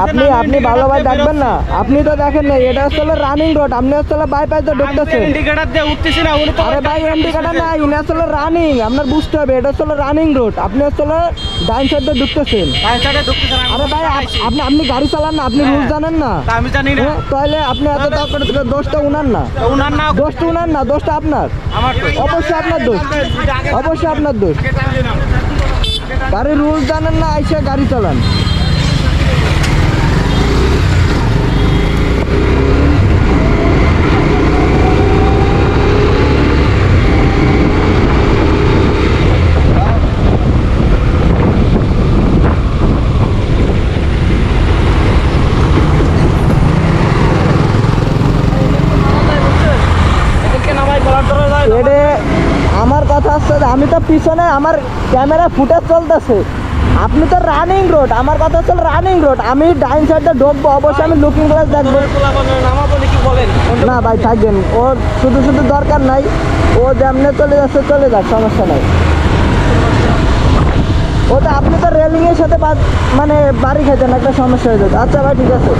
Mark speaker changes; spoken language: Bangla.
Speaker 1: আপনি আপনি ভালো ভাই দেখবেন না, আপনি তো দেখেন না এটা হচ্ছে রানিং রোড, আপনি হচ্ছে বাইপাস দিয়ে ঢুকতেছেন।
Speaker 2: ইন্ডিকেটর দিয়ে উঠতেছি না, উনি তো
Speaker 1: আরে ভাই ইন্ডিকেটর নাই, ইনি আসলে রানিং, আপনার বুঝতে হবে এটা হচ্ছে রানিং রোড, আপনি হচ্ছে ডাইন সাইড দিয়ে ঢুকতেছেন।
Speaker 2: সাইডে ঢুকতেছে না।
Speaker 1: আরে ভাই আপনি আপনি গাড়ি চালান না, আপনি রুল জানেন না।
Speaker 2: তা আমি জানি না।
Speaker 1: তাহলে আপনি এত দোষটা উনার না,
Speaker 2: তো উনার না,
Speaker 1: দোষটা উনার না, দোষটা আপনার।
Speaker 2: আমার তো
Speaker 1: অবশ্যই আপনার দোষ, অবশ্যই আপনার দোষ। গাড়ি রুল জানেন না, আইসে গাড়ি চালান। এডে আমার কথা হচ্ছে যে আমি তো পিছনে আমার ক্যামেরা ফুটেজ চলতেছে, আপনি তো রানিং রোড, আমার কথা হচ্ছে রানিং রোড, আমি ডাইন সাইডে ঢুকবো, অবশ্যই আমি লুকিং গ্লাস দেখবো। না ভাই থাকবেন, ওর শুধু শুধু দরকার নাই, ও যেমনে চলে যাচ্ছে চলে যাক, সমস্যা নাই। ওটা আপনি তো রেলিং এর সাথে মানে বাড়ি খাইতেন, একটা সমস্যা হয়ে যেত। আচ্ছা ভাই ঠিক আছে।